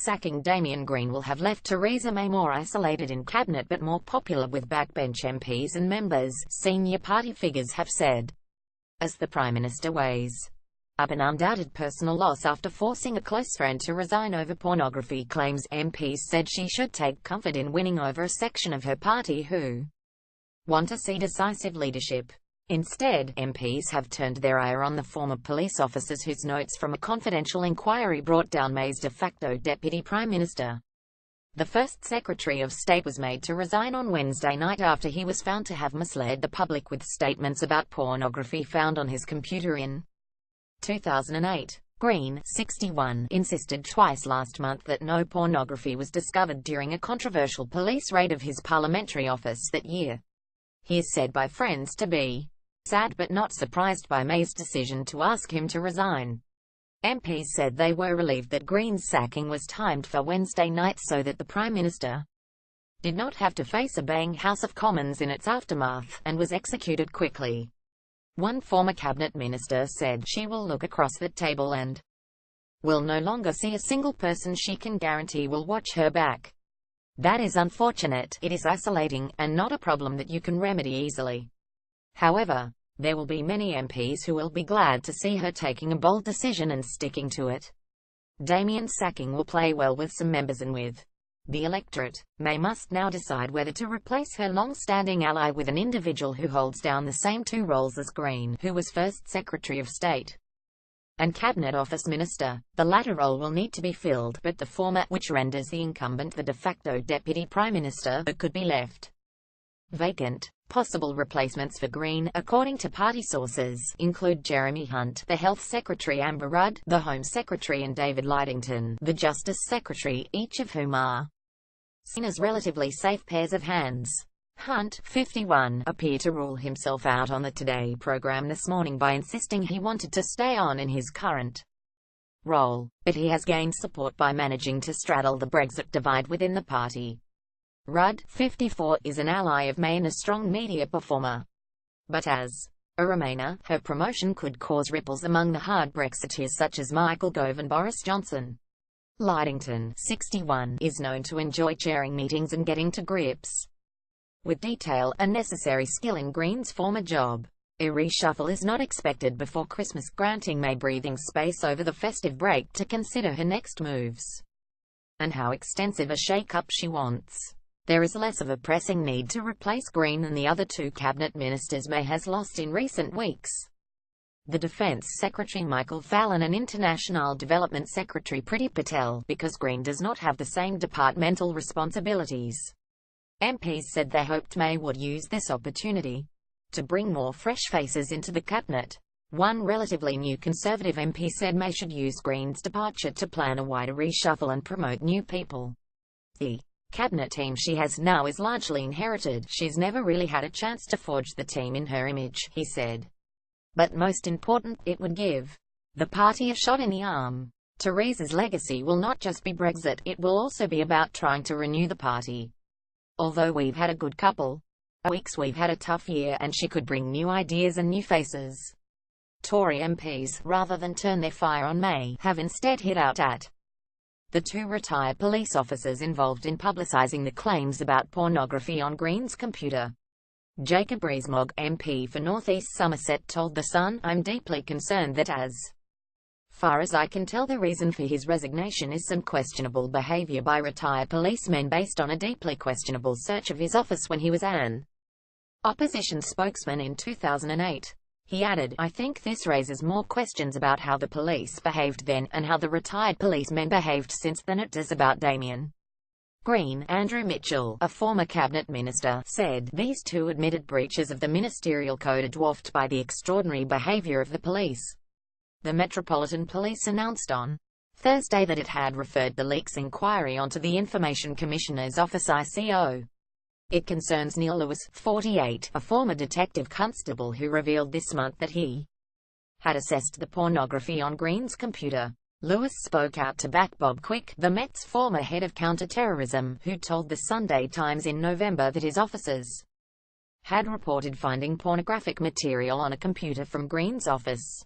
sacking Damien Green will have left Theresa May more isolated in cabinet but more popular with backbench MPs and members, senior party figures have said. As the Prime Minister weighs up an undoubted personal loss after forcing a close friend to resign over pornography claims, MPs said she should take comfort in winning over a section of her party who want to see decisive leadership. Instead, MPs have turned their ire on the former police officers whose notes from a confidential inquiry brought down May's de facto Deputy Prime Minister. The first Secretary of State was made to resign on Wednesday night after he was found to have misled the public with statements about pornography found on his computer in 2008. Green, 61, insisted twice last month that no pornography was discovered during a controversial police raid of his parliamentary office that year. He is said by friends to be sad but not surprised by May's decision to ask him to resign. MPs said they were relieved that Green's sacking was timed for Wednesday night so that the Prime Minister did not have to face a baying House of Commons in its aftermath, and was executed quickly. One former cabinet minister said she will look across the table and will no longer see a single person she can guarantee will watch her back. That is unfortunate, it is isolating, and not a problem that you can remedy easily. However, there will be many MPs who will be glad to see her taking a bold decision and sticking to it. Damien's sacking will play well with some members and with the electorate. May must now decide whether to replace her long-standing ally with an individual who holds down the same two roles as Green, who was first Secretary of State and Cabinet Office Minister. The latter role will need to be filled, but the former, which renders the incumbent the de facto Deputy Prime Minister, could be left vacant. Possible replacements for Green, according to party sources, include Jeremy Hunt, the Health Secretary, Amber Rudd, the Home Secretary, and David Lidington, the Justice Secretary, each of whom are seen as relatively safe pairs of hands. Hunt, 51, appeared to rule himself out on the Today program this morning by insisting he wanted to stay on in his current role, but he has gained support by managing to straddle the Brexit divide within the party. Rudd, 54, is an ally of May and a strong media performer. But as a Remainer, her promotion could cause ripples among the hard Brexiteers such as Michael Gove and Boris Johnson. Lidington, 61, is known to enjoy chairing meetings and getting to grips with detail, a necessary skill in Green's former job. A reshuffle is not expected before Christmas, granting May breathing space over the festive break to consider her next moves and how extensive a shake-up she wants. There is less of a pressing need to replace Green than the other two cabinet ministers May has lost in recent weeks. The Defence Secretary Michael Fallon and International Development Secretary Priti Patel, because Green does not have the same departmental responsibilities. MPs said they hoped May would use this opportunity to bring more fresh faces into the cabinet. One relatively new Conservative MP said May should use Green's departure to plan a wider reshuffle and promote new people. The cabinet team she has now is largely inherited. She's never really had a chance to forge the team in her image, he said. But most important, it would give the party a shot in the arm. Theresa's legacy will not just be Brexit, it will also be about trying to renew the party. Although we've had a good couple of weeks, we've had a tough year, and she could bring new ideas and new faces. Tory MPs, rather than turn their fire on May, have instead hit out at the two retired police officers involved in publicising the claims about pornography on Green's computer. Jacob Rees-Mogg, MP for North East Somerset, told The Sun, "I'm deeply concerned that as far as I can tell the reason for his resignation is some questionable behaviour by retired policemen based on a deeply questionable search of his office when he was an opposition spokesman in 2008. He added, "I think this raises more questions about how the police behaved then, and how the retired policemen behaved since than it does about Damien Green." Andrew Mitchell, a former cabinet minister, said, "These two admitted breaches of the ministerial code are dwarfed by the extraordinary behaviour of the police." The Metropolitan Police announced on Thursday that it had referred the leaks inquiry onto the Information Commissioner's Office ICO. It concerns Neil Lewis, 48, a former detective constable who revealed this month that he had assessed the pornography on Green's computer. Lewis spoke out to back Bob Quick, the Met's former head of counter-terrorism, who told the Sunday Times in November that his officers had reported finding pornographic material on a computer from Green's office.